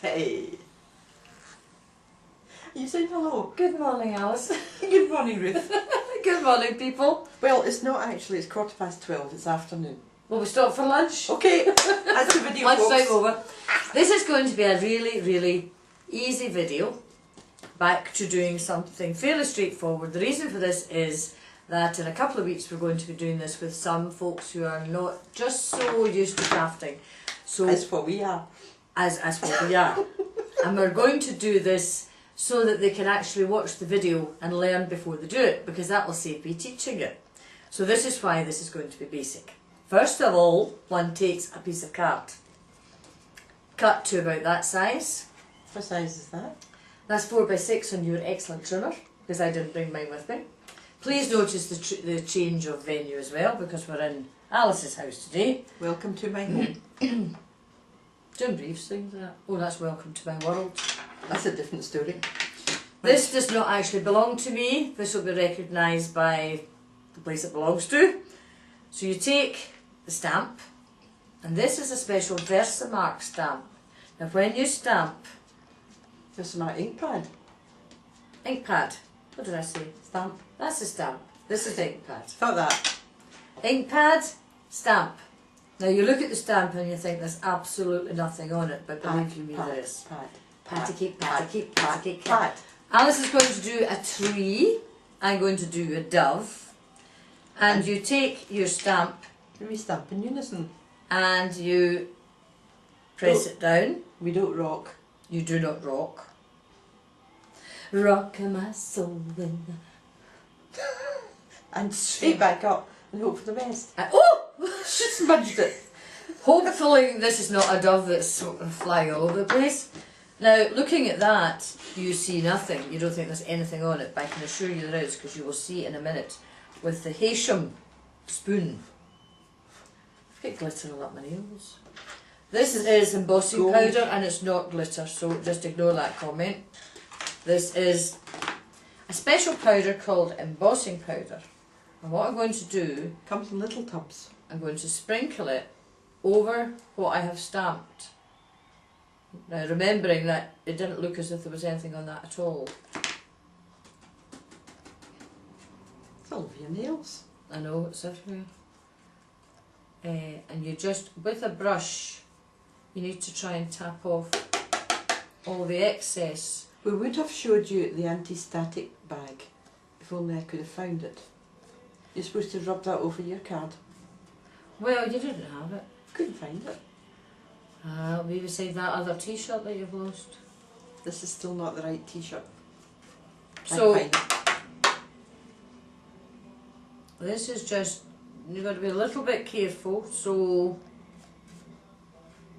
Hey. Are you saying hello? Good morning, Alice. Good morning, Ruth. Good morning, people. Well, it's not actually, it's 12:15, it's afternoon. Will we stop for lunch? Okay, that's the video, Lunchtime folks. over. This is going to be a really easy video. Back to doing something fairly straightforward. The reason for this is that in a couple of weeks we're going to be doing this with some folks who are not just so used to crafting. So As what we are. As what we are. And we're going to do this so that they can actually watch the video and learn before they do it, because that will save me teaching it. So this is why this is going to be basic. First of all, one takes a piece of card, cut to about that size. What size is that? That's 4 by 6 on your excellent trimmer, because I didn't bring mine with me. Please notice the change of venue as well, because we're in Alice's house today. Welcome to my home. Jim Reeves sings that. Oh, that's Welcome to My World. That's a different story. This does not actually belong to me. This will be recognised by the place it belongs to. So you take the stamp, and this is a special Versamark stamp. Now when you stamp... This is my ink pad. Ink pad. What did I say? Stamp. That's a stamp. This is ink pad. Thought that. Ink pad, stamp. Now you look at the stamp and you think there's absolutely nothing on it, but believe you me, there is. Pad. Pad. Alice is going to do a tree. I'm going to do a dove. And you take your stamp. We stamp in unison. And you press it down. We don't rock. You do not rock. Rock my soul in the... And straight back up and hope for the best. Oh! She smudged it. Hopefully this is not a dove that's flying all over the place. Now, looking at that, you see nothing. You don't think there's anything on it, but I can assure you there is, because you will see in a minute with the Heysham spoon. I've got glitter all up my nails. This is embossing Gold. powder, and it's not glitter, so just ignore that comment. This is a special powder called embossing powder. And what I'm going to do, Comes in little tubs. I'm going to sprinkle it over what I have stamped. Now, remembering that it didn't look as if there was anything on that at all. It's all over your nails. I know, it's everywhere. And you just, with a brush, you need to try and tap off all the excess. We would have showed you the anti-static bag if only I could have found it. You're supposed to rub that over your card. Well, you didn't have it. Couldn't find it. We beside that other t-shirt that you've lost. This is still not the right t-shirt. So, Can't find it. this is just, you've got to be a little bit careful, so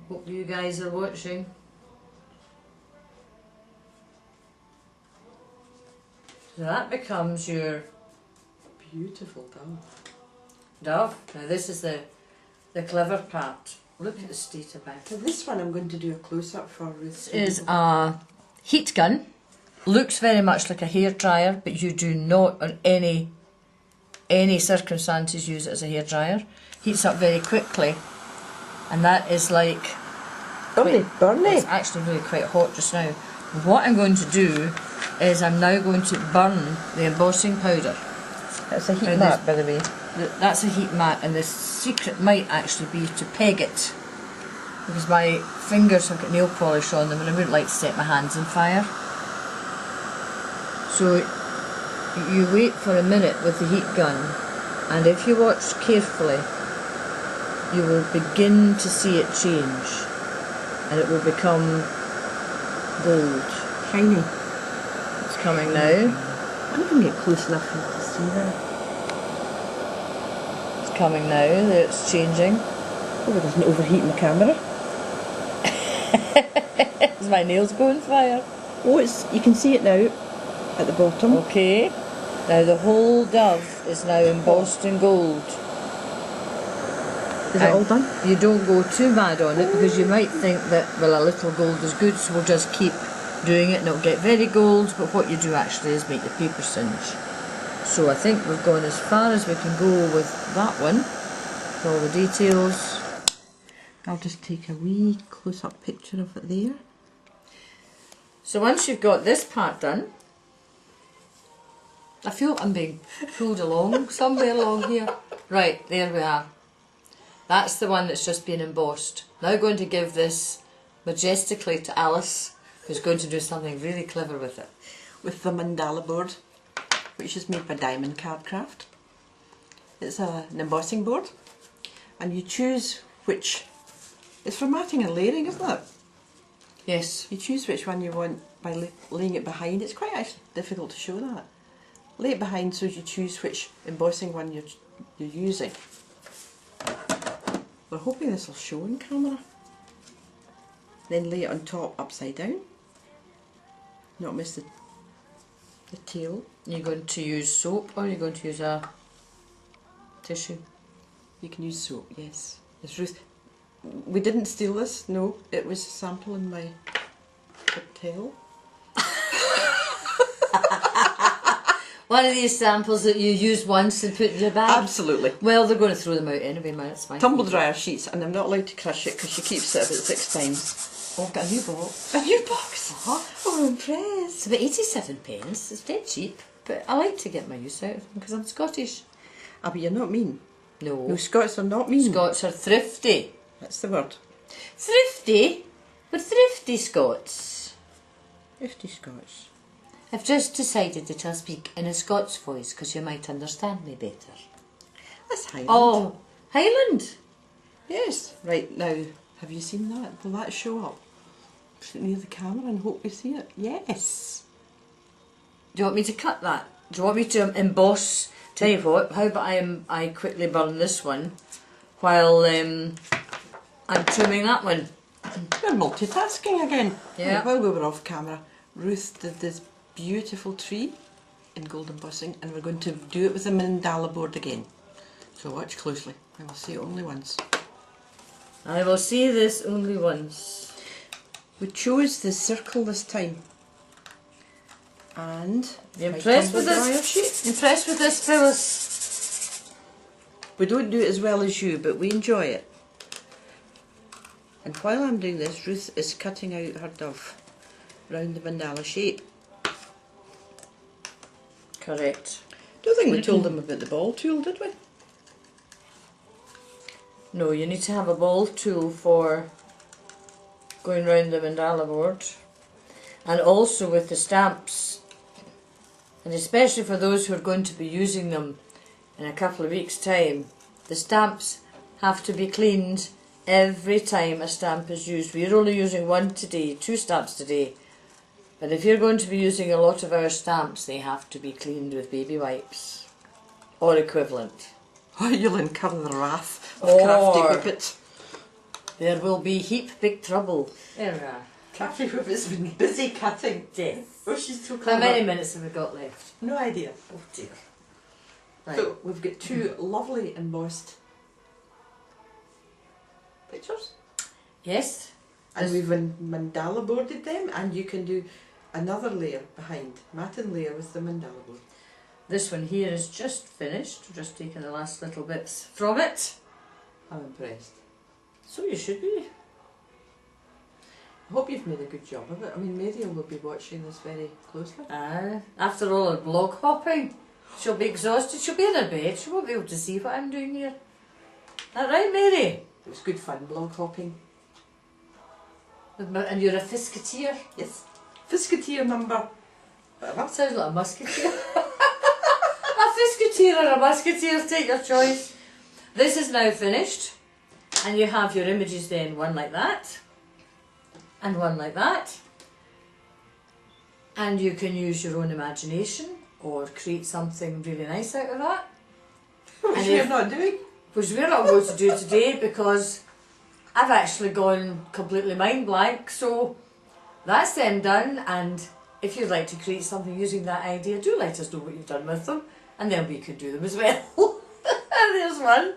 hope you guys are watching. So that becomes your Beautiful dove. dove. Now this is the clever part. Look at the state of it. So this one I'm going to do a close-up for Ruth. This is a heat gun. Looks very much like a hairdryer, but you do not on any circumstances use it as a hairdryer. Heats up very quickly, and that is like burny. it's actually really quite hot just now. What I'm going to do is I'm now going to burn the embossing powder. That's a heat And mat, by the way. That's a heat mat, and the secret might actually be to peg it, because my fingers have got nail polish on them and I wouldn't like to set my hands on fire. So you wait for a minute with the heat gun, and if you watch carefully you will begin to see it change, and it will become gold. Shiny. It's coming now. I can get close enough for you to see that. It's coming now, it's changing. Hope it doesn't overheat my camera. Is my nails going fire? Oh, you can see it now at the bottom. Okay, now the whole dove is now embossed in gold. Is it all done? You don't go too mad on it, because you might think that, well, a little gold is good, so we'll just keep doing it and it'll get very gold, but what you do actually is make the paper singe. So I think we've gone as far as we can go with that one, with all the details. I'll just take a wee close-up picture of it there. So once you've got this part done, I feel I'm being pulled along somewhere along here. Right, there we are. That's the one that's just been embossed. Now going to give this majestically to Alice, who's going to do something really clever with it. With the Mandala Board, which is made by Diamond Card Craft. It's an embossing board, and you choose which. It's for matting and layering, isn't it? Yes. You choose which one you want by laying it behind. It's quite actually difficult to show that. Lay it behind so you choose which embossing one you're using. We're hoping this will show on camera. Then lay it on top upside down. Not miss the tail. You're going to use soap or you're going to use a tissue? You can use soap, yes. It's Ruth. We didn't steal this, no. It was a sample in my tail. One of these samples that you use once and put in the bag? Absolutely. Well, they're going to throw them out anyway, man, it's fine. Tumble dryer sheets, and I'm not allowed to crush it because she keeps it about 6 times. Oh, I've got a new box. A new box? Uh-huh. Oh, I'm impressed. It's about 87 pence. It's dead cheap, but I like to get my use out of them because I'm Scottish. Ah, but you're not mean. No. No, Scots are not mean. Scots are thrifty. That's the word. Thrifty? We're thrifty Scots. 50 Scots. I've just decided that I'll speak in a Scots voice because you might understand me better. That's Highland. Oh, Highland? Yes. Right, now, have you seen that? Will that show up? Put it near the camera and hope you see it. Yes. Do you want me to cut that? Do you want me to emboss? Tell you what, how about I quickly burn this one while I'm trimming that one? We're multitasking again. Yeah. Right, while we were off camera, Ruth did this beautiful tree in gold embossing, and we're going to do it with the Mandala board again. So watch closely. I will see it only once. I will see this only once. We chose the circle this time. And You impressed with dryer this? sheet. Impressed with this, fellas? We don't do it as well as you, but we enjoy it. And while I'm doing this, Ruth is cutting out her dove round the mandala shape. Correct. Don't think we told them about the ball tool, did we? No, you need to have a ball tool for going round the mandala board, and also with the stamps, and especially for those who are going to be using them in a couple of weeks' time. The stamps have to be cleaned every time a stamp is used. We're only using one today, 2 stamps today, but if you're going to be using a lot of our stamps, they have to be cleaned with baby wipes or equivalent. Oh, you'll incur the wrath of Or- Craftywippet. There will be heap big trouble. There we are. Craftywippet's been busy cutting. Death. Oh, she's so How clever. many minutes have we got left? No idea. Oh dear. Right. So we've got 2 lovely embossed pictures, Yes. and we've mandala boarded them, and you can do another layer behind, matte layer with the mandala board. This one here is just finished. We're just taking the last little bits from it. I'm impressed. So you should be. I hope you've made a good job of it. I mean, Mary will be watching this very closely. After all her blog hopping, she'll be exhausted. She'll be in her bed. She won't be able to see what I'm doing here. That right, Mary? It was good fun, blog hopping. And you're a fisketeer? Yes. Fisketeer number. That sounds like a musketeer. A fisketeer or a musketeer, take your choice. This is now finished, and you have your images then, one like that, and one like that. And you can use your own imagination or create something really nice out of that. Which we're not doing. Which we're not going to do today because I've actually gone completely mind blank. So that's them done, and if you'd like to create something using that idea, do let us know what you've done with them, and then we could do them as well. There's one.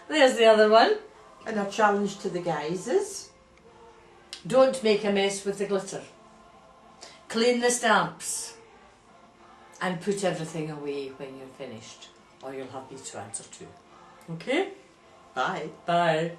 There's the other one. And our challenge to the guys is, Don't make a mess with the glitter. Clean the stamps and put everything away when you're finished, or you'll have me to answer to. Okay? bye. Bye.